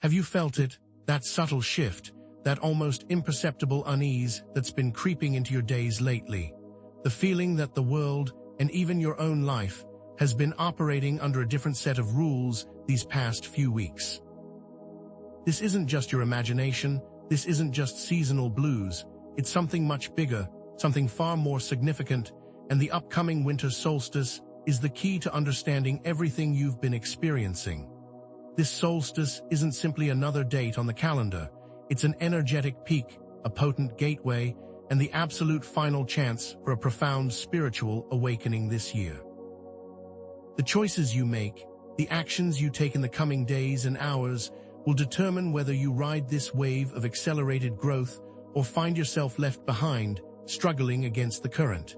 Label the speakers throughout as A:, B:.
A: Have you felt it, that subtle shift, that almost imperceptible unease that's been creeping into your days lately? The feeling that the world, and even your own life, has been operating under a different set of rules these past few weeks. This isn't just your imagination, this isn't just seasonal blues, it's something much bigger, something far more significant, and the upcoming winter solstice is the key to understanding everything you've been experiencing. This solstice isn't simply another date on the calendar, it's an energetic peak, a potent gateway, and the absolute final chance for a profound spiritual awakening this year. The choices you make, the actions you take in the coming days and hours, will determine whether you ride this wave of accelerated growth or find yourself left behind, struggling against the current.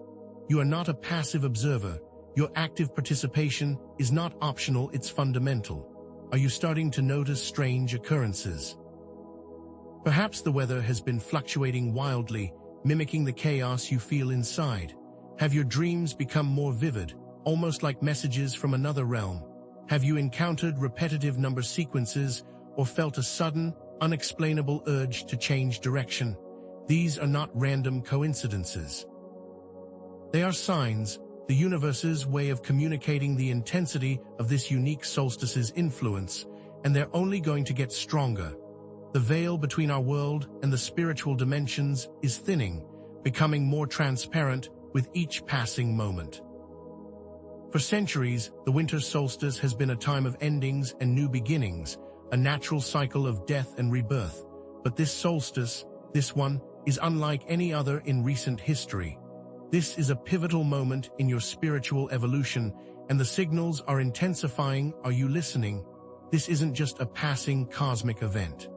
A: You are not a passive observer. Your active participation is not optional, it's fundamental. Are you starting to notice strange occurrences? Perhaps the weather has been fluctuating wildly, mimicking the chaos you feel inside. Have your dreams become more vivid, almost like messages from another realm? Have you encountered repetitive number sequences or felt a sudden, unexplainable urge to change direction? These are not random coincidences. They are signs, the universe's way of communicating the intensity of this unique solstice's influence, and they're only going to get stronger. The veil between our world and the spiritual dimensions is thinning, becoming more transparent with each passing moment. For centuries, the winter solstice has been a time of endings and new beginnings, a natural cycle of death and rebirth. But this solstice, this one, is unlike any other in recent history. This is a pivotal moment in your spiritual evolution, and the signals are intensifying. Are you listening? This isn't just a passing cosmic event.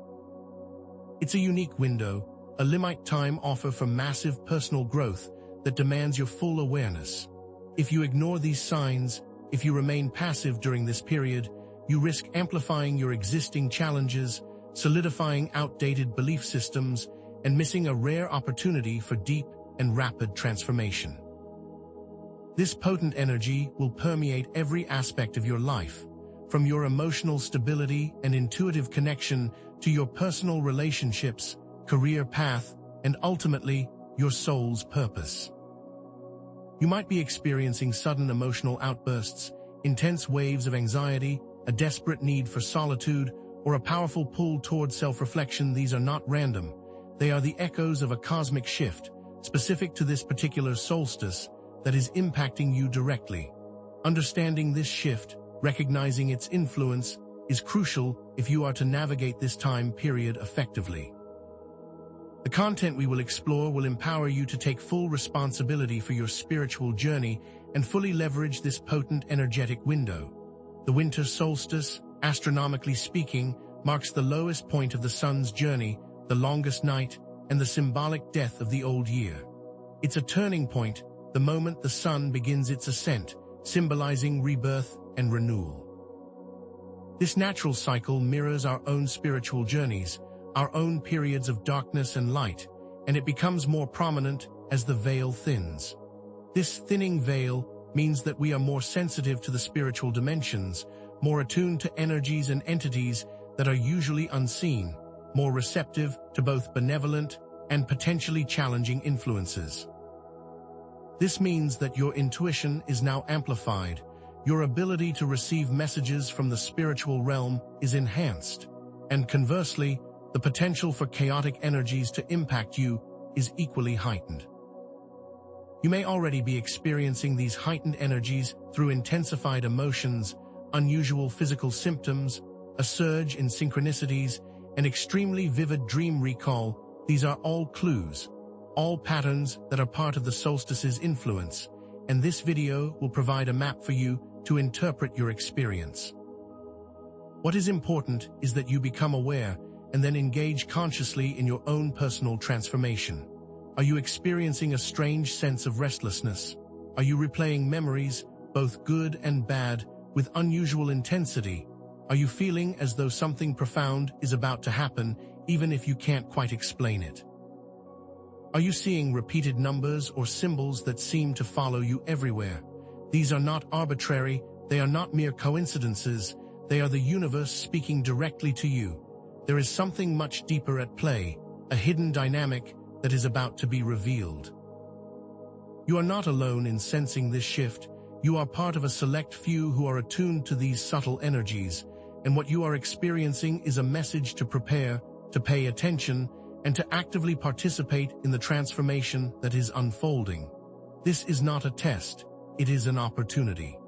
A: It's a unique window, a limited time offer for massive personal growth that demands your full awareness. If you ignore these signs, if you remain passive during this period, you risk amplifying your existing challenges, solidifying outdated belief systems, and missing a rare opportunity for deep and rapid transformation. This potent energy will permeate every aspect of your life, from your emotional stability and intuitive connection to your personal relationships, career path, and ultimately, your soul's purpose. You might be experiencing sudden emotional outbursts, intense waves of anxiety, a desperate need for solitude, or a powerful pull toward self-reflection. These are not random. They are the echoes of a cosmic shift, specific to this particular solstice, that is impacting you directly. Understanding this shift, recognizing its influence, is crucial if you are to navigate this time period effectively. The content we will explore will empower you to take full responsibility for your spiritual journey and fully leverage this potent energetic window. The winter solstice, astronomically speaking, marks the lowest point of the sun's journey, the longest night, and the symbolic death of the old year. It's a turning point, the moment the sun begins its ascent, symbolizing rebirth and renewal. This natural cycle mirrors our own spiritual journeys, our own periods of darkness and light, and it becomes more prominent as the veil thins. This thinning veil means that we are more sensitive to the spiritual dimensions, more attuned to energies and entities that are usually unseen, more receptive to both benevolent and potentially challenging influences. This means that your intuition is now amplified, your ability to receive messages from the spiritual realm is enhanced, and conversely, the potential for chaotic energies to impact you is equally heightened. You may already be experiencing these heightened energies through intensified emotions, unusual physical symptoms, a surge in synchronicities, and extremely vivid dream recall. These are all clues, all patterns that are part of the solstice's influence, and this video will provide a map for you to interpret your experience. What is important is that you become aware and then engage consciously in your own personal transformation. Are you experiencing a strange sense of restlessness? Are you replaying memories, both good and bad, with unusual intensity? Are you feeling as though something profound is about to happen, even if you can't quite explain it? Are you seeing repeated numbers or symbols that seem to follow you everywhere? These are not arbitrary, they are not mere coincidences, they are the universe speaking directly to you. there is something much deeper at play, a hidden dynamic that is about to be revealed. You are not alone in sensing this shift. You are part of a select few who are attuned to these subtle energies, and what you are experiencing is a message to prepare, to pay attention, and to actively participate in the transformation that is unfolding. This is not a test, it is an opportunity.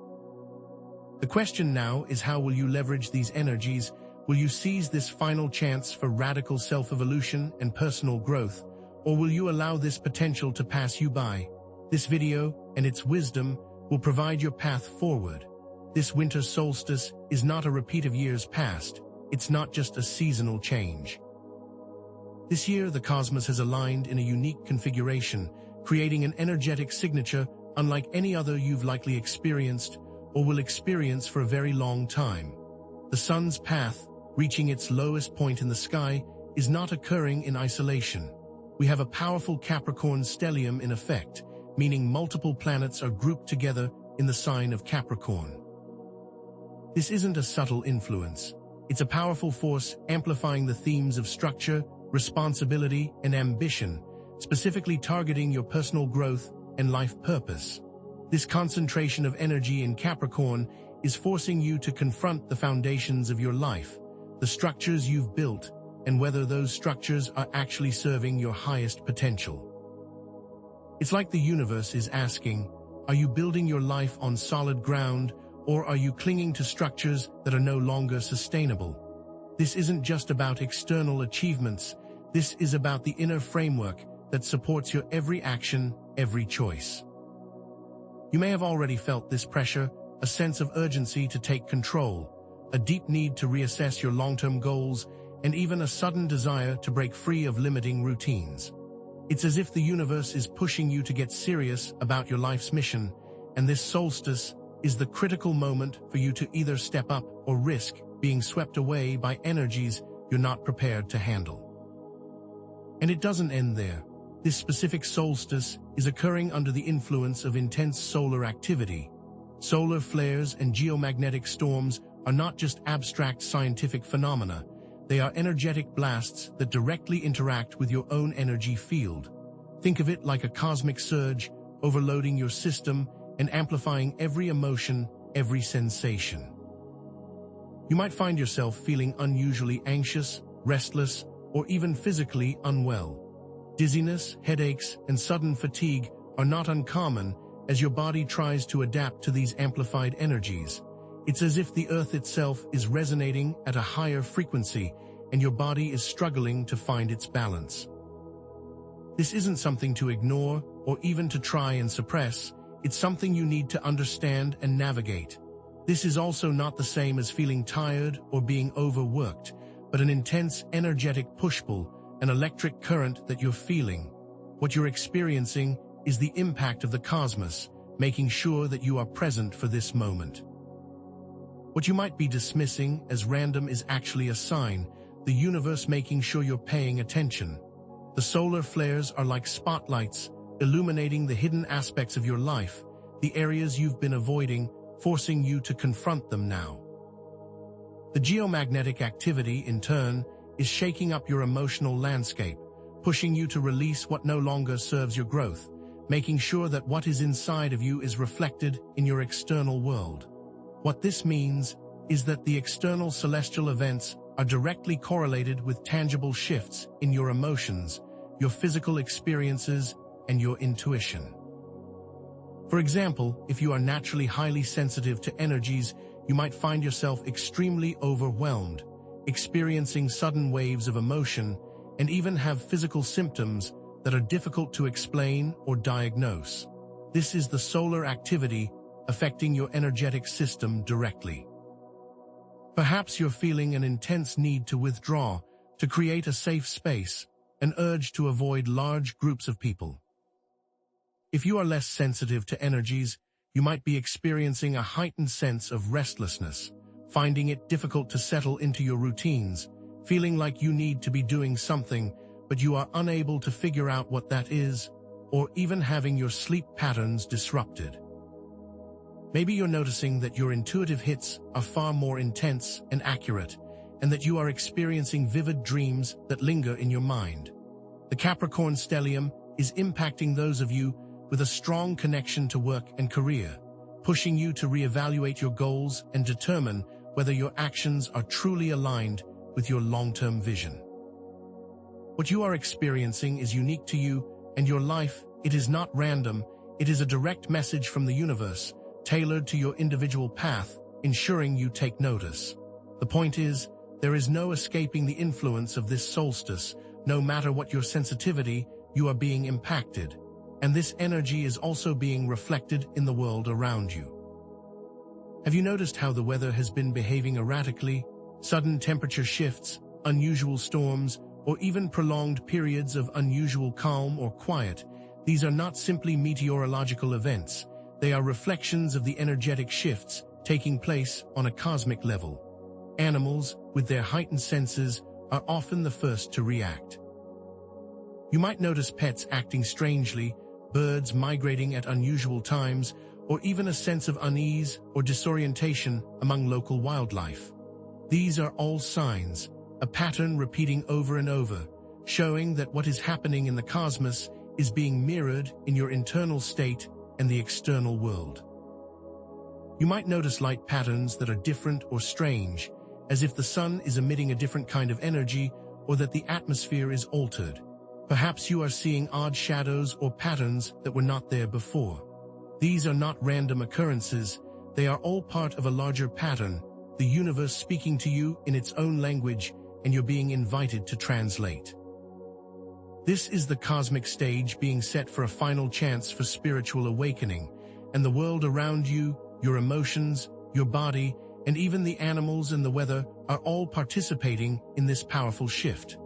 A: The question now is, how will you leverage these energies? Will you seize this final chance for radical self-evolution and personal growth, or will you allow this potential to pass you by? This video and its wisdom will provide your path forward. This winter solstice is not a repeat of years past. It's not just a seasonal change. This year, the cosmos has aligned in a unique configuration, creating an energetic signature unlike any other you've likely experienced or will experience for a very long time. The sun's path, reaching its lowest point in the sky, is not occurring in isolation. We have a powerful Capricorn stellium in effect, meaning multiple planets are grouped together in the sign of Capricorn. This isn't a subtle influence. It's a powerful force amplifying the themes of structure, responsibility, and ambition, specifically targeting your personal growth and life purpose. This concentration of energy in Capricorn is forcing you to confront the foundations of your life, the structures you've built, and whether those structures are actually serving your highest potential. It's like the universe is asking, are you building your life on solid ground, or are you clinging to structures that are no longer sustainable? This isn't just about external achievements. This is about the inner framework that supports your every action, every choice. You may have already felt this pressure, a sense of urgency to take control, a deep need to reassess your long-term goals, and even a sudden desire to break free of limiting routines. It's as if the universe is pushing you to get serious about your life's mission, and this solstice is the critical moment for you to either step up or risk being swept away by energies you're not prepared to handle. And it doesn't end there. This specific solstice is occurring under the influence of intense solar activity. Solar flares and geomagnetic storms are not just abstract scientific phenomena. They are energetic blasts that directly interact with your own energy field. Think of it like a cosmic surge, overloading your system and amplifying every emotion, every sensation. You might find yourself feeling unusually anxious, restless, or even physically unwell. Dizziness, headaches, and sudden fatigue are not uncommon as your body tries to adapt to these amplified energies. It's as if the earth itself is resonating at a higher frequency and your body is struggling to find its balance. This isn't something to ignore or even to try and suppress. It's something you need to understand and navigate. This is also not the same as feeling tired or being overworked, but an intense energetic push-pull, an electric current that you're feeling. What you're experiencing is the impact of the cosmos, making sure that you are present for this moment. What you might be dismissing as random is actually a sign, the universe making sure you're paying attention. The solar flares are like spotlights, illuminating the hidden aspects of your life, the areas you've been avoiding, forcing you to confront them now. The geomagnetic activity, in turn, is shaking up your emotional landscape, pushing you to release what no longer serves your growth, making sure that what is inside of you is reflected in your external world. What this means is that the external celestial events are directly correlated with tangible shifts in your emotions, your physical experiences, and your intuition. For example, if you are naturally highly sensitive to energies, you might find yourself extremely overwhelmed, experiencing sudden waves of emotion, and even have physical symptoms that are difficult to explain or diagnose. This is the solar activity affecting your energetic system directly. Perhaps you're feeling an intense need to withdraw, to create a safe space, an urge to avoid large groups of people. If you are less sensitive to energies, you might be experiencing a heightened sense of restlessness, finding it difficult to settle into your routines, feeling like you need to be doing something, but you are unable to figure out what that is, or even having your sleep patterns disrupted. Maybe you're noticing that your intuitive hits are far more intense and accurate, and that you are experiencing vivid dreams that linger in your mind. The Capricorn stellium is impacting those of you with a strong connection to work and career, pushing you to reevaluate your goals and determine whether your actions are truly aligned with your long-term vision. What you are experiencing is unique to you and your life. It is not random. It is a direct message from the universe, tailored to your individual path, ensuring you take notice. The point is, there is no escaping the influence of this solstice. No matter what your sensitivity, you are being impacted. And this energy is also being reflected in the world around you. Have you noticed how the weather has been behaving erratically? Sudden temperature shifts, unusual storms, or even prolonged periods of unusual calm or quiet. These are not simply meteorological events. They are reflections of the energetic shifts taking place on a cosmic level. Animals, with their heightened senses, are often the first to react. You might notice pets acting strangely, birds migrating at unusual times, or even a sense of unease or disorientation among local wildlife. These are all signs, a pattern repeating over and over, showing that what is happening in the cosmos is being mirrored in your internal state and the external world. You might notice light patterns that are different or strange, as if the sun is emitting a different kind of energy or that the atmosphere is altered. Perhaps you are seeing odd shadows or patterns that were not there before. These are not random occurrences. They are all part of a larger pattern, the universe speaking to you in its own language, and you're being invited to translate. This is the cosmic stage being set for a final chance for spiritual awakening, and the world around you, your emotions, your body, and even the animals and the weather are all participating in this powerful shift.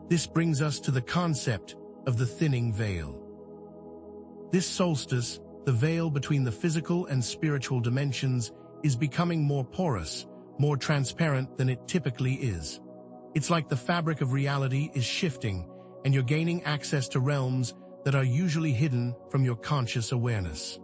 A: This brings us to the concept of the thinning veil. This solstice, the veil between the physical and spiritual dimensions, is becoming more porous, more transparent than it typically is. It's like the fabric of reality is shifting, and you're gaining access to realms that are usually hidden from your conscious awareness.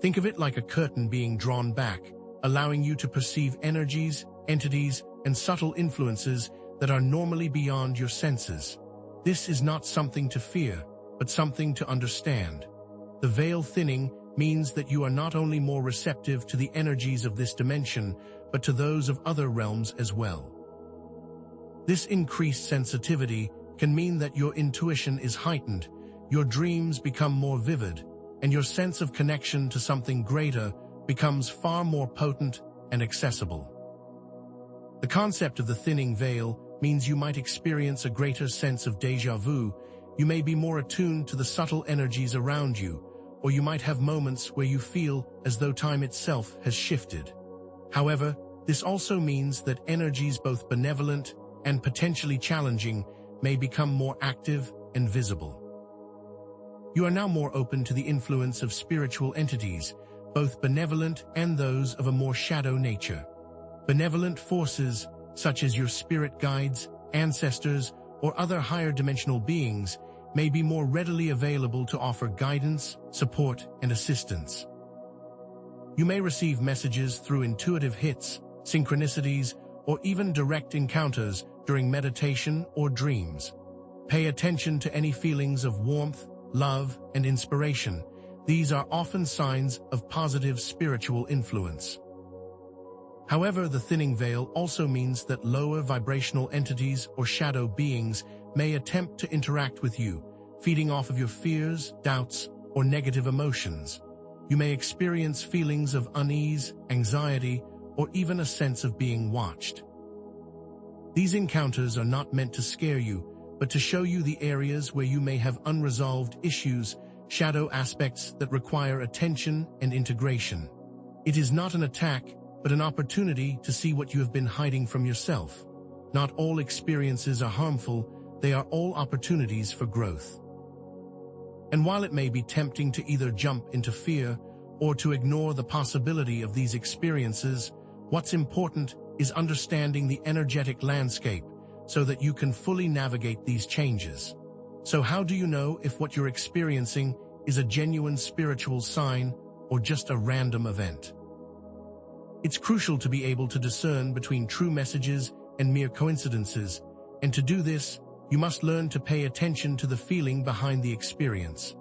A: Think of it like a curtain being drawn back, allowing you to perceive energies, entities, and subtle influences that are normally beyond your senses. This is not something to fear, but something to understand. The veil thinning means that you are not only more receptive to the energies of this dimension, but to those of other realms as well. This increased sensitivity can mean that your intuition is heightened, your dreams become more vivid, and your sense of connection to something greater becomes far more potent and accessible. The concept of the thinning veil means you might experience a greater sense of déjà vu. You may be more attuned to the subtle energies around you, or you might have moments where you feel as though time itself has shifted. However, this also means that energies both benevolent and potentially challenging may become more active and visible. You are now more open to the influence of spiritual entities, both benevolent and those of a more shadow nature. Benevolent forces, such as your spirit guides, ancestors, or other higher dimensional beings, may be more readily available to offer guidance, support, and assistance. You may receive messages through intuitive hits, synchronicities, or even direct encounters during meditation or dreams. Pay attention to any feelings of warmth, love, and inspiration. These are often signs of positive spiritual influence. However, the thinning veil also means that lower vibrational entities or shadow beings may attempt to interact with you, feeding off of your fears, doubts, or negative emotions. You may experience feelings of unease, anxiety, or even a sense of being watched. These encounters are not meant to scare you, but to show you the areas where you may have unresolved issues, shadow aspects that require attention and integration. It is not an attack, but an opportunity to see what you have been hiding from yourself. Not all experiences are harmful, they are all opportunities for growth. And while it may be tempting to either jump into fear or to ignore the possibility of these experiences, what's important is understanding the energetic landscape so that you can fully navigate these changes. So how do you know if what you're experiencing is a genuine spiritual sign or just a random event? It's crucial to be able to discern between true messages and mere coincidences, and to do this, you must learn to pay attention to the feeling behind the experience.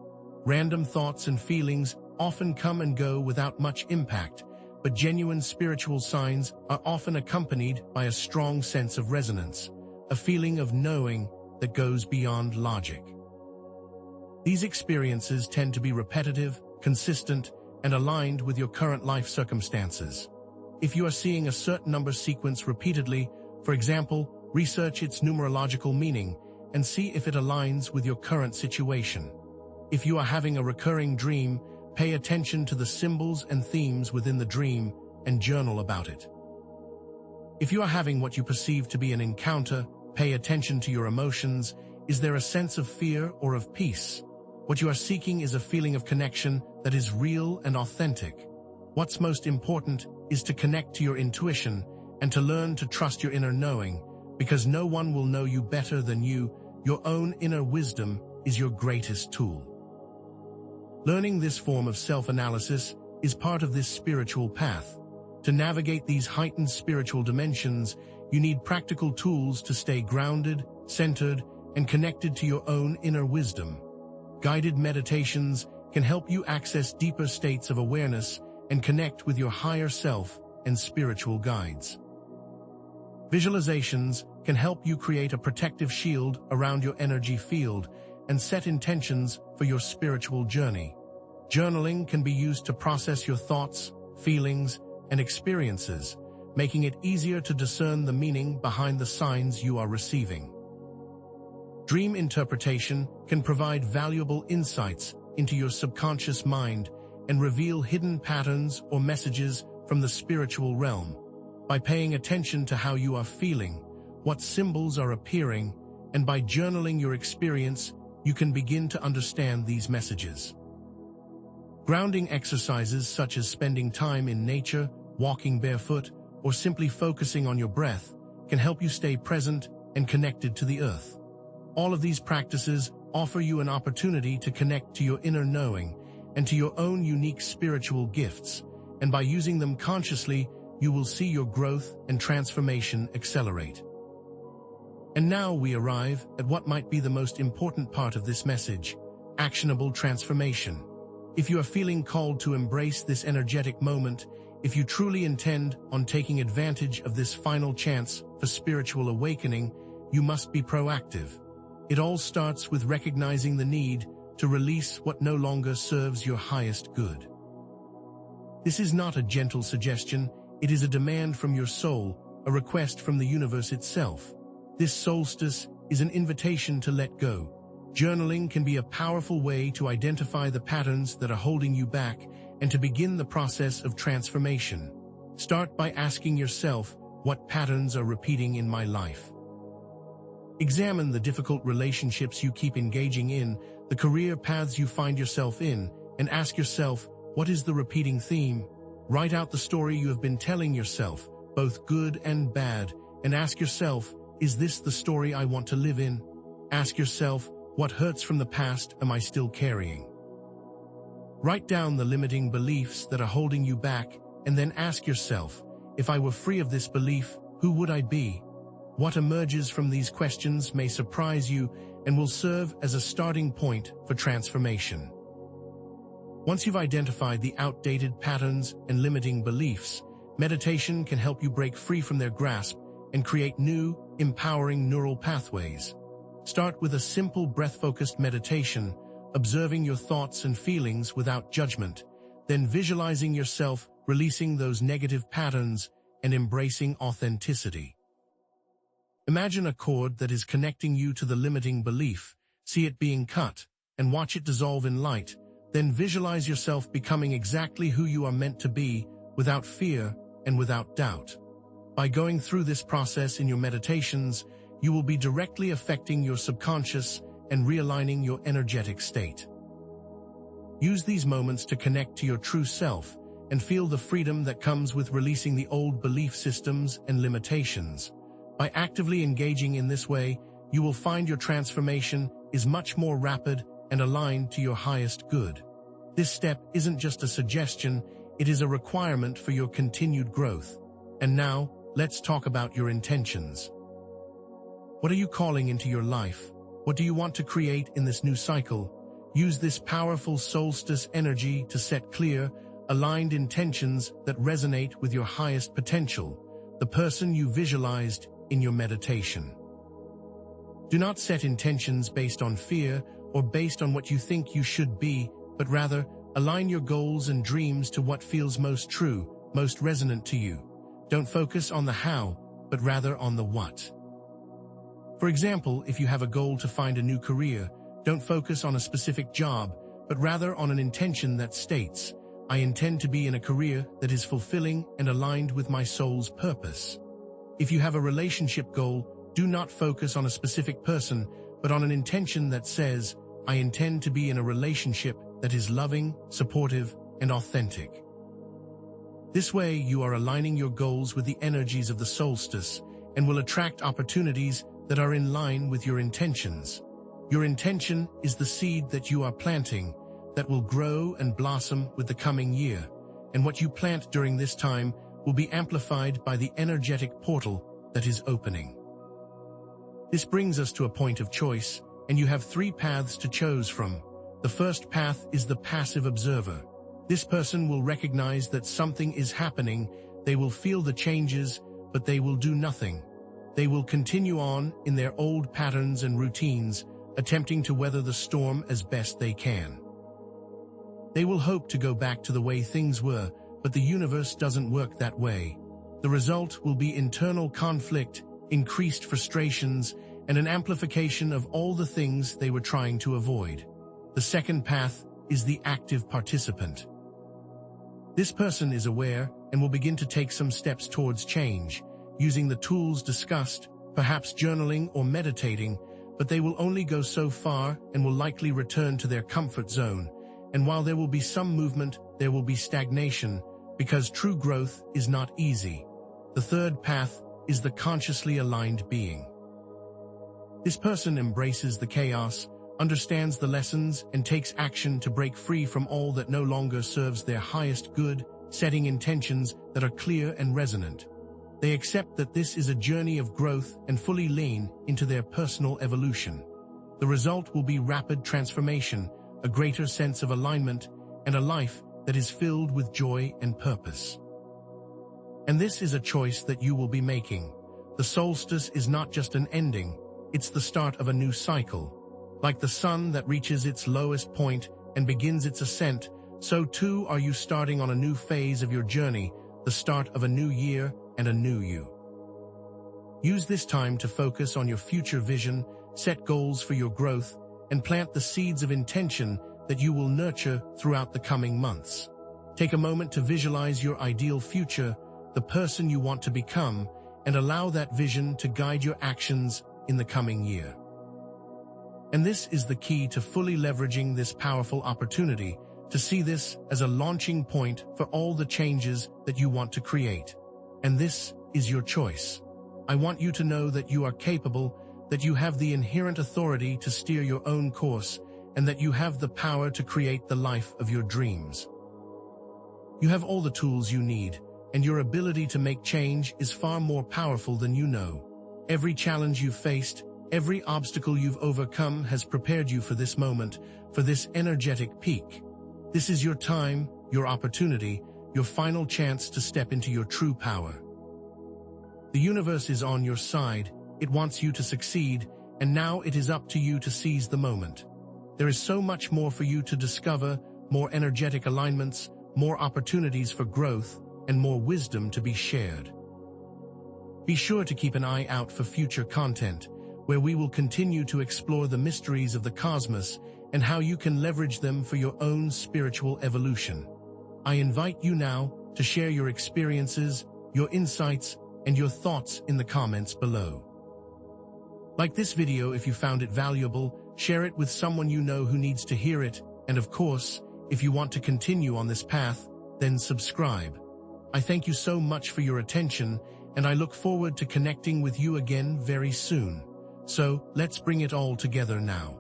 A: Random thoughts and feelings often come and go without much impact, but genuine spiritual signs are often accompanied by a strong sense of resonance, a feeling of knowing that goes beyond logic. These experiences tend to be repetitive, consistent, and aligned with your current life circumstances. If you are seeing a certain number sequence repeatedly, for example, research its numerological meaning and see if it aligns with your current situation. If you are having a recurring dream, pay attention to the symbols and themes within the dream and journal about it. If you are having what you perceive to be an encounter, pay attention to your emotions. Is there a sense of fear or of peace? What you are seeking is a feeling of connection that is real and authentic. What's most important is to connect to your intuition and to learn to trust your inner knowing, because no one will know you better than you. Your own inner wisdom is your greatest tool. Learning this form of self-analysis is part of this spiritual path. To navigate these heightened spiritual dimensions, you need practical tools to stay grounded, centered, and connected to your own inner wisdom. Guided meditations can help you access deeper states of awareness and connect with your higher self and spiritual guides. Visualizations can help you create a protective shield around your energy field and set intentions for your spiritual journey. Journaling can be used to process your thoughts, feelings, and experiences, making it easier to discern the meaning behind the signs you are receiving. Dream interpretation can provide valuable insights into your subconscious mind and reveal hidden patterns or messages from the spiritual realm. By paying attention to how you are feeling, what symbols are appearing, and by journaling your experience, you can begin to understand these messages. Grounding exercises such as spending time in nature, walking barefoot, or simply focusing on your breath can help you stay present and connected to the earth. All of these practices offer you an opportunity to connect to your inner knowing and to your own unique spiritual gifts, and by using them consciously, you will see your growth and transformation accelerate. And now we arrive at what might be the most important part of this message: actionable transformation. If you are feeling called to embrace this energetic moment, if you truly intend on taking advantage of this final chance for spiritual awakening, you must be proactive. It all starts with recognizing the need to release what no longer serves your highest good. This is not a gentle suggestion, it is a demand from your soul, a request from the universe itself. This solstice is an invitation to let go. Journaling can be a powerful way to identify the patterns that are holding you back and to begin the process of transformation. Start by asking yourself, what patterns are repeating in my life? Examine the difficult relationships you keep engaging in, the career paths you find yourself in, and ask yourself, what is the repeating theme? Write out the story you have been telling yourself, both good and bad, and ask yourself, is this the story I want to live in? Ask yourself, what hurts from the past am I still carrying? Write down the limiting beliefs that are holding you back, and then ask yourself, if I were free of this belief, who would I be? What emerges from these questions may surprise you and will serve as a starting point for transformation. Once you've identified the outdated patterns and limiting beliefs, meditation can help you break free from their grasp and create new, empowering neural pathways. Start with a simple breath-focused meditation, observing your thoughts and feelings without judgment, then visualizing yourself releasing those negative patterns and embracing authenticity. Imagine a cord that is connecting you to the limiting belief, see it being cut, and watch it dissolve in light. Then visualize yourself becoming exactly who you are meant to be, without fear and without doubt. By going through this process in your meditations, you will be directly affecting your subconscious and realigning your energetic state. Use these moments to connect to your true self and feel the freedom that comes with releasing the old belief systems and limitations. By actively engaging in this way, you will find your transformation is much more rapid and aligned to your highest good. This step isn't just a suggestion, it is a requirement for your continued growth. And now, let's talk about your intentions. What are you calling into your life? What do you want to create in this new cycle? Use this powerful solstice energy to set clear, aligned intentions that resonate with your highest potential, the person you visualized in your meditation. Do not set intentions based on fear or based on what you think you should be, but rather align your goals and dreams to what feels most true, most resonant to you. Don't focus on the how, but rather on the what. For example, if you have a goal to find a new career, don't focus on a specific job, but rather on an intention that states, I intend to be in a career that is fulfilling and aligned with my soul's purpose. If you have a relationship goal, do not focus on a specific person, but on an intention that says, I intend to be in a relationship that is loving, supportive, and authentic. This way, you are aligning your goals with the energies of the solstice and will attract opportunities that are in line with your intentions. Your intention is the seed that you are planting that will grow and blossom with the coming year, and what you plant during this time will be amplified by the energetic portal that is opening. This brings us to a point of choice, and you have 3 paths to choose from. The first path is the passive observer. This person will recognize that something is happening, they will feel the changes, but they will do nothing. They will continue on in their old patterns and routines, attempting to weather the storm as best they can. They will hope to go back to the way things were, but the universe doesn't work that way. The result will be internal conflict, increased frustrations, and an amplification of all the things they were trying to avoid. The second path is the active participant. This person is aware and will begin to take some steps towards change, using the tools discussed, perhaps journaling or meditating, but they will only go so far and will likely return to their comfort zone. And while there will be some movement, there will be stagnation, because true growth is not easy. The third path is the consciously aligned being. This person embraces the chaos, understands the lessons, and takes action to break free from all that no longer serves their highest good, setting intentions that are clear and resonant. They accept that this is a journey of growth and fully lean into their personal evolution. The result will be rapid transformation, a greater sense of alignment, and a life that is filled with joy and purpose. And this is a choice that you will be making. The solstice is not just an ending, it's the start of a new cycle. Like the sun that reaches its lowest point and begins its ascent, so too are you starting on a new phase of your journey, the start of a new year and a new you. Use this time to focus on your future vision, set goals for your growth, and plant the seeds of intention that you will nurture throughout the coming months. Take a moment to visualize your ideal future, the person you want to become, and allow that vision to guide your actions in the coming year. And this is the key to fully leveraging this powerful opportunity, to see this as a launching point for all the changes that you want to create. And this is your choice. I want you to know that you are capable, that you have the inherent authority to steer your own course, and that you have the power to create the life of your dreams. You have all the tools you need, and your ability to make change is far more powerful than you know. Every challenge you've faced, every obstacle you've overcome has prepared you for this moment, for this energetic peak. This is your time, your opportunity, your final chance to step into your true power. The universe is on your side, it wants you to succeed, and now it is up to you to seize the moment. There is so much more for you to discover, more energetic alignments, more opportunities for growth, and more wisdom to be shared. Be sure to keep an eye out for future content, where we will continue to explore the mysteries of the cosmos and how you can leverage them for your own spiritual evolution. I invite you now to share your experiences, your insights, and your thoughts in the comments below. Like this video if you found it valuable, share it with someone you know who needs to hear it, and of course, if you want to continue on this path, then subscribe. I thank you so much for your attention, and I look forward to connecting with you again very soon. So, let's bring it all together now.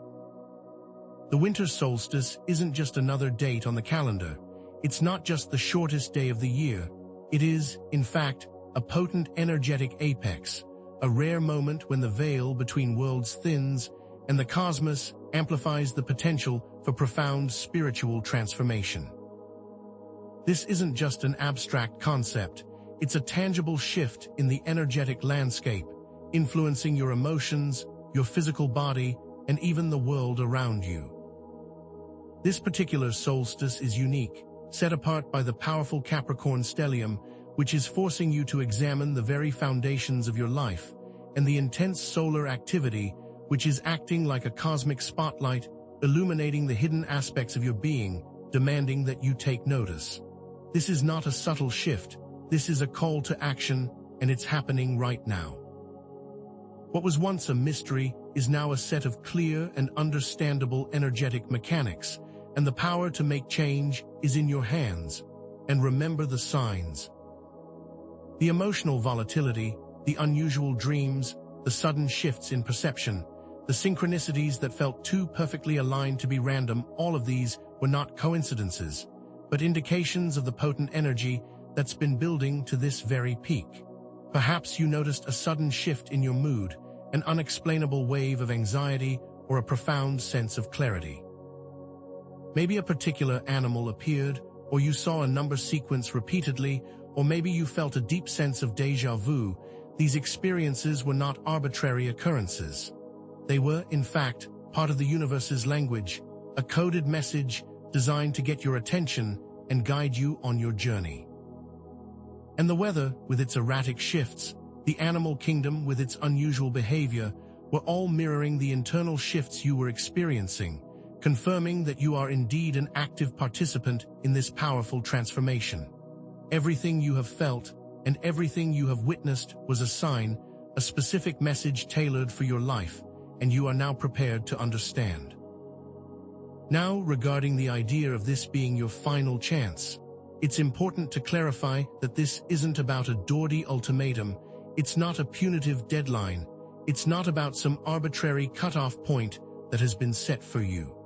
A: The winter solstice isn't just another date on the calendar. It's not just the shortest day of the year. It is, in fact, a potent energetic apex, a rare moment when the veil between worlds thins and the cosmos amplifies the potential for profound spiritual transformation. This isn't just an abstract concept, it's a tangible shift in the energetic landscape, influencing your emotions, your physical body, and even the world around you. This particular solstice is unique, set apart by the powerful Capricorn stellium, which is forcing you to examine the very foundations of your life, and the intense solar activity, which is acting like a cosmic spotlight, illuminating the hidden aspects of your being, demanding that you take notice. This is not a subtle shift, this is a call to action, and it's happening right now. What was once a mystery is now a set of clear and understandable energetic mechanics, and the power to make change is in your hands. And remember the signs. The emotional volatility, the unusual dreams, the sudden shifts in perception, the synchronicities that felt too perfectly aligned to be random, all of these were not coincidences, but indications of the potent energy that's been building to this very peak. Perhaps you noticed a sudden shift in your mood, an unexplainable wave of anxiety, or a profound sense of clarity. Maybe a particular animal appeared, or you saw a number sequence repeatedly, or maybe you felt a deep sense of déjà vu. These experiences were not arbitrary occurrences. They were, in fact, part of the universe's language, a coded message designed to get your attention and guide you on your journey. And the weather, with its erratic shifts, the animal kingdom with its unusual behavior, were all mirroring the internal shifts you were experiencing, confirming that you are indeed an active participant in this powerful transformation. Everything you have felt and everything you have witnessed was a sign, a specific message tailored for your life, and you are now prepared to understand. Now, regarding the idea of this being your final chance, it's important to clarify that this isn't about a Doherty ultimatum, it's not a punitive deadline, it's not about some arbitrary cutoff point that has been set for you.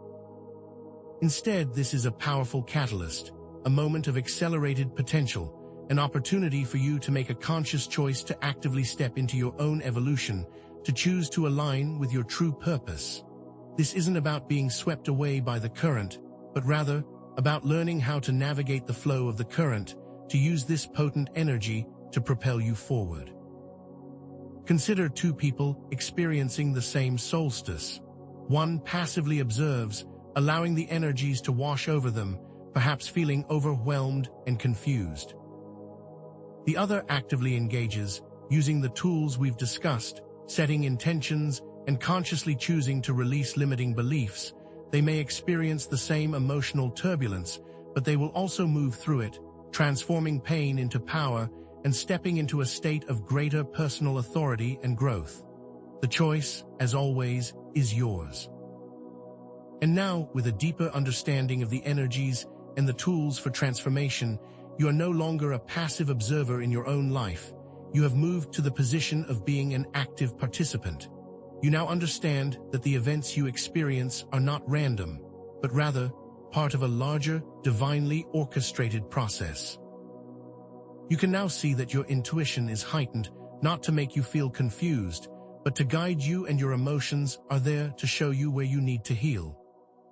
A: Instead, this is a powerful catalyst, a moment of accelerated potential, an opportunity for you to make a conscious choice to actively step into your own evolution, to choose to align with your true purpose. This isn't about being swept away by the current, but rather about learning how to navigate the flow of the current, to use this potent energy to propel you forward. Consider two people experiencing the same solstice. One passively observes, allowing the energies to wash over them, perhaps feeling overwhelmed and confused. The other actively engages, using the tools we've discussed, setting intentions and consciously choosing to release limiting beliefs. They may experience the same emotional turbulence, but they will also move through it, transforming pain into power and stepping into a state of greater personal authority and growth. The choice, as always, is yours. And now, with a deeper understanding of the energies and the tools for transformation, you are no longer a passive observer in your own life. You have moved to the position of being an active participant. You now understand that the events you experience are not random, but rather part of a larger, divinely orchestrated process. You can now see that your intuition is heightened, not to make you feel confused, but to guide you, and your emotions are there to show you where you need to heal.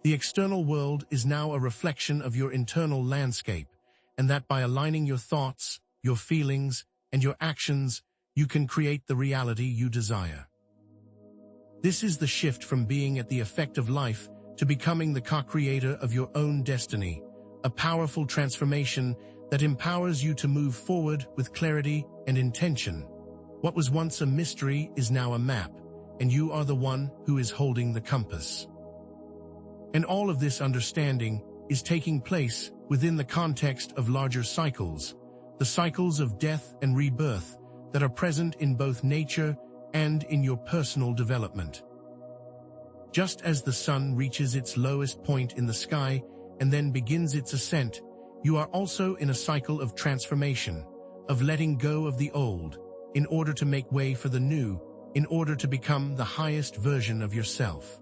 A: The external world is now a reflection of your internal landscape, and that by aligning your thoughts, your feelings, and your actions, you can create the reality you desire. This is the shift from being at the effect of life to becoming the co-creator of your own destiny, a powerful transformation that empowers you to move forward with clarity and intention. What was once a mystery is now a map, and you are the one who is holding the compass. And all of this understanding is taking place within the context of larger cycles, the cycles of death and rebirth that are present in both nature and in your personal development. Just as the sun reaches its lowest point in the sky and then begins its ascent, you are also in a cycle of transformation, of letting go of the old, in order to make way for the new, in order to become the highest version of yourself.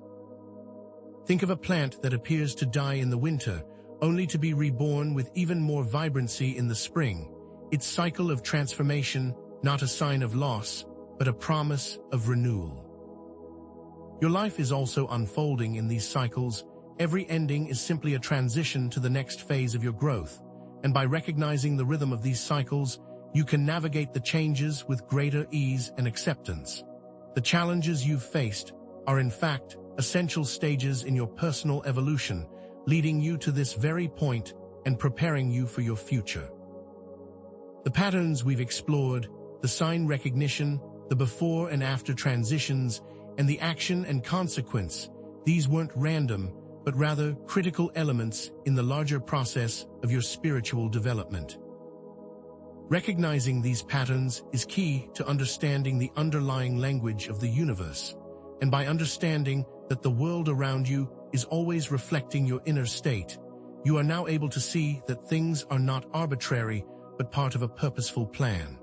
A: Think of a plant that appears to die in the winter, only to be reborn with even more vibrancy in the spring. Its cycle of transformation not a sign of loss, but a promise of renewal. Your life is also unfolding in these cycles. Every ending is simply a transition to the next phase of your growth, and by recognizing the rhythm of these cycles, you can navigate the changes with greater ease and acceptance. The challenges you've faced are in fact essential stages in your personal evolution, leading you to this very point and preparing you for your future. The patterns we've explored, the sign recognition, the before and after transitions, and the action and consequence, these weren't random, but rather critical elements in the larger process of your spiritual development. Recognizing these patterns is key to understanding the underlying language of the universe, and by understanding that the world around you is always reflecting your inner state, you are now able to see that things are not arbitrary, but part of a purposeful plan.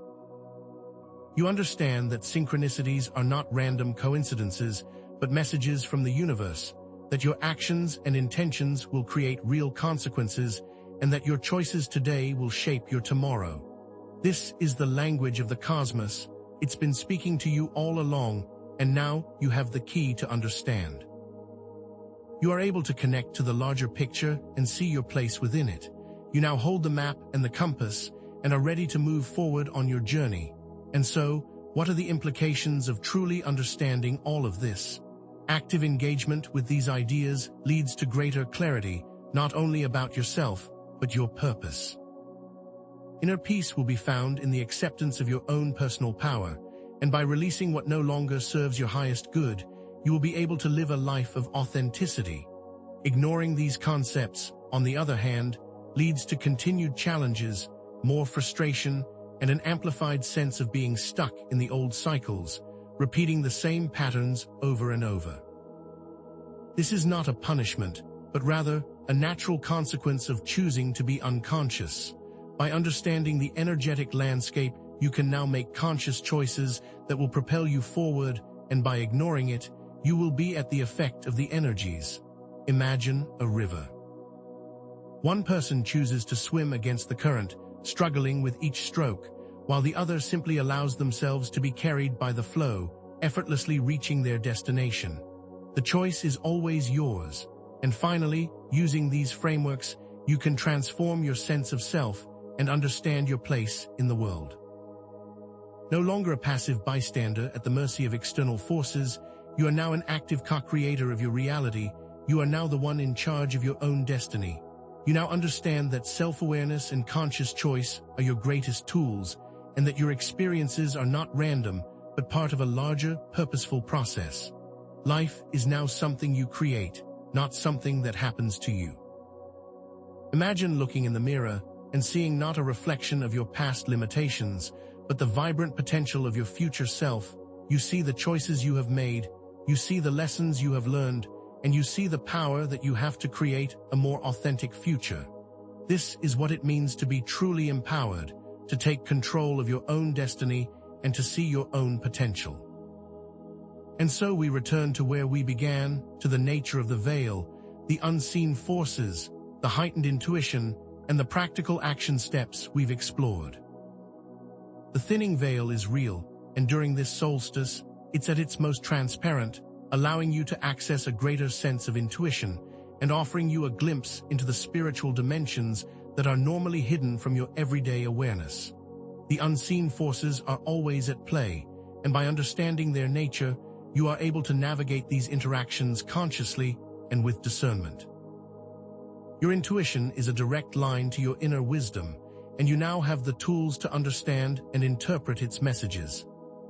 A: You understand that synchronicities are not random coincidences, but messages from the universe, that your actions and intentions will create real consequences, and that your choices today will shape your tomorrow. This is the language of the cosmos. It's been speaking to you all along, and now you have the key to understand. You are able to connect to the larger picture and see your place within it. You now hold the map and the compass and are ready to move forward on your journey. And so, what are the implications of truly understanding all of this? Active engagement with these ideas leads to greater clarity, not only about yourself, but your purpose. Inner peace will be found in the acceptance of your own personal power, and by releasing what no longer serves your highest good, you will be able to live a life of authenticity. Ignoring these concepts, on the other hand, leads to continued challenges, more frustration, and an amplified sense of being stuck in the old cycles, repeating the same patterns over and over. This is not a punishment, but rather a natural consequence of choosing to be unconscious. By understanding the energetic landscape, you can now make conscious choices that will propel you forward, and by ignoring it, you will be at the effect of the energies. Imagine a river. One person chooses to swim against the current, struggling with each stroke, while the other simply allows themselves to be carried by the flow, effortlessly reaching their destination. The choice is always yours. And finally, using these frameworks, you can transform your sense of self and understand your place in the world. No longer a passive bystander at the mercy of external forces, you are now an active co-creator of your reality. You are now the one in charge of your own destiny. You now understand that self-awareness and conscious choice are your greatest tools, and that your experiences are not random, but part of a larger, purposeful process. Life is now something you create, not something that happens to you. Imagine looking in the mirror and seeing not a reflection of your past limitations, but the vibrant potential of your future self. You see the choices you have made, you see the lessons you have learned, and you see the power that you have to create a more authentic future. This is what it means to be truly empowered, to take control of your own destiny and to see your own potential. And so we return to where we began, to the nature of the veil, the unseen forces, the heightened intuition, and the practical action steps we've explored. The thinning veil is real, and during this solstice, it's at its most transparent, allowing you to access a greater sense of intuition and offering you a glimpse into the spiritual dimensions that are normally hidden from your everyday awareness. The unseen forces are always at play, and by understanding their nature, you are able to navigate these interactions consciously and with discernment. Your intuition is a direct line to your inner wisdom, and you now have the tools to understand and interpret its messages.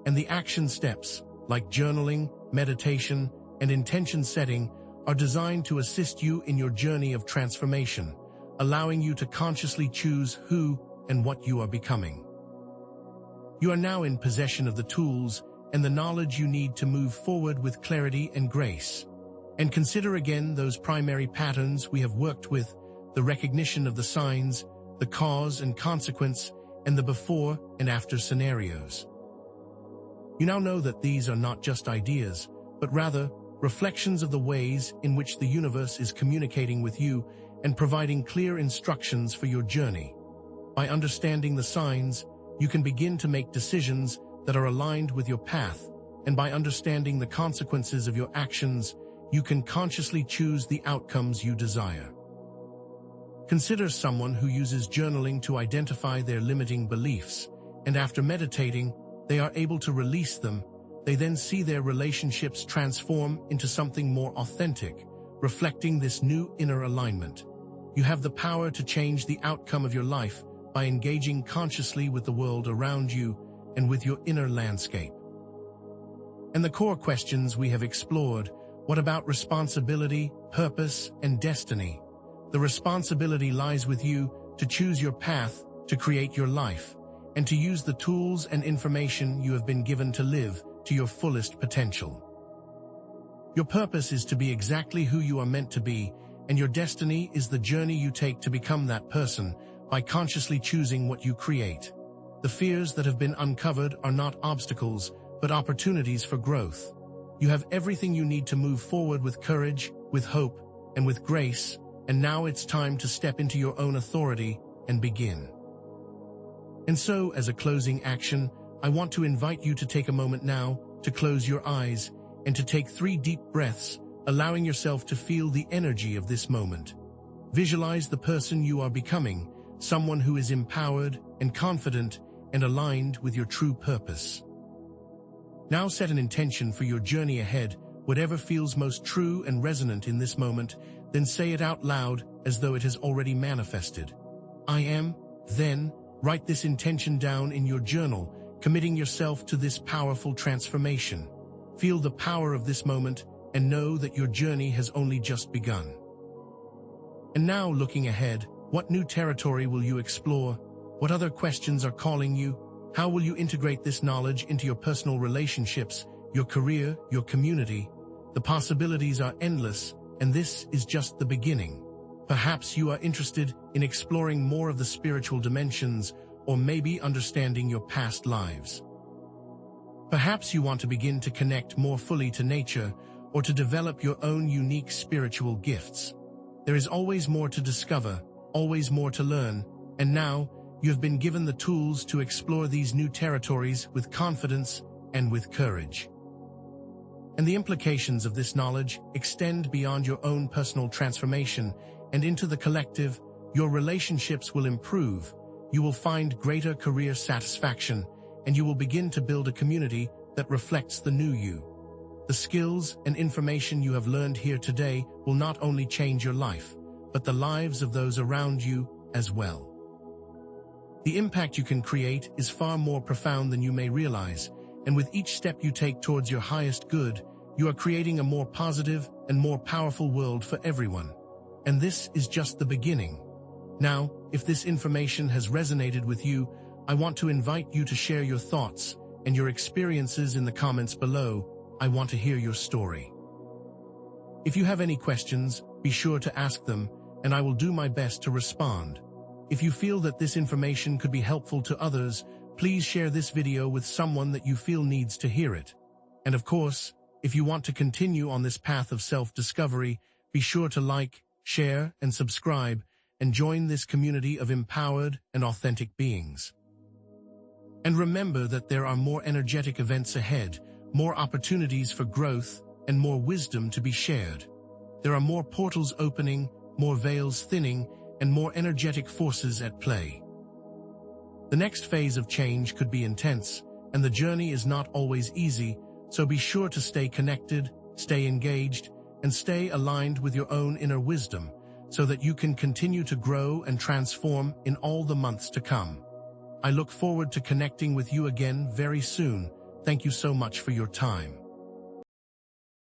A: And the action steps, like journaling, meditation, and intention setting, are designed to assist you in your journey of transformation, allowing you to consciously choose who and what you are becoming. You are now in possession of the tools and the knowledge you need to move forward with clarity and grace. And consider again those primary patterns we have worked with, the recognition of the signs, the cause and consequence, and the before and after scenarios. You now know that these are not just ideas, but rather reflections of the ways in which the universe is communicating with you and providing clear instructions for your journey. By understanding the signs, you can begin to make decisions that are aligned with your path, and by understanding the consequences of your actions, you can consciously choose the outcomes you desire. Consider someone who uses journaling to identify their limiting beliefs, and after meditating, they are able to release them. They then see their relationships transform into something more authentic, reflecting this new inner alignment. You have the power to change the outcome of your life by engaging consciously with the world around you and with your inner landscape. And the core questions we have explored: what about responsibility, purpose, and destiny? The responsibility lies with you to choose your path, to create your life, and to use the tools and information you have been given to live to your fullest potential. Your purpose is to be exactly who you are meant to be, and your destiny is the journey you take to become that person by consciously choosing what you create. The fears that have been uncovered are not obstacles, but opportunities for growth. You have everything you need to move forward with courage, with hope, and with grace, and now it's time to step into your own authority and begin. And so, as a closing action, I want to invite you to take a moment now to close your eyes and to take 3 deep breaths, allowing yourself to feel the energy of this moment. Visualize the person you are becoming, someone who is empowered and confident and aligned with your true purpose. Now set an intention for your journey ahead, whatever feels most true and resonant in this moment, then say it out loud as though it has already manifested. I am, then, write this intention down in your journal, committing yourself to this powerful transformation. Feel the power of this moment and know that your journey has only just begun. And now, looking ahead, what new territory will you explore? What other questions are calling you? How will you integrate this knowledge into your personal relationships, your career, your community? The possibilities are endless, and this is just the beginning. Perhaps you are interested in exploring more of the spiritual dimensions, or maybe understanding your past lives. Perhaps you want to begin to connect more fully to nature, or to develop your own unique spiritual gifts. There is always more to discover, always more to learn, and now you have been given the tools to explore these new territories with confidence and with courage. And the implications of this knowledge extend beyond your own personal transformation and into the collective. Your relationships will improve, you will find greater career satisfaction, and you will begin to build a community that reflects the new you. The skills and information you have learned here today will not only change your life, but the lives of those around you as well. The impact you can create is far more profound than you may realize, and with each step you take towards your highest good, you are creating a more positive and more powerful world for everyone. And this is just the beginning. Now, if this information has resonated with you, I want to invite you to share your thoughts and your experiences in the comments below. I want to hear your story. If you have any questions, be sure to ask them, and I will do my best to respond. If you feel that this information could be helpful to others, please share this video with someone that you feel needs to hear it. And of course, if you want to continue on this path of self-discovery, be sure to like, share, and subscribe, and join this community of empowered and authentic beings. And remember that there are more energetic events ahead, more opportunities for growth, and more wisdom to be shared. There are more portals opening, more veils thinning, and more energetic forces at play. The next phase of change could be intense, and the journey is not always easy, so be sure to stay connected, stay engaged, and stay aligned with your own inner wisdom, so that you can continue to grow and transform in all the months to come. I look forward to connecting with you again very soon. Thank you so much for your time.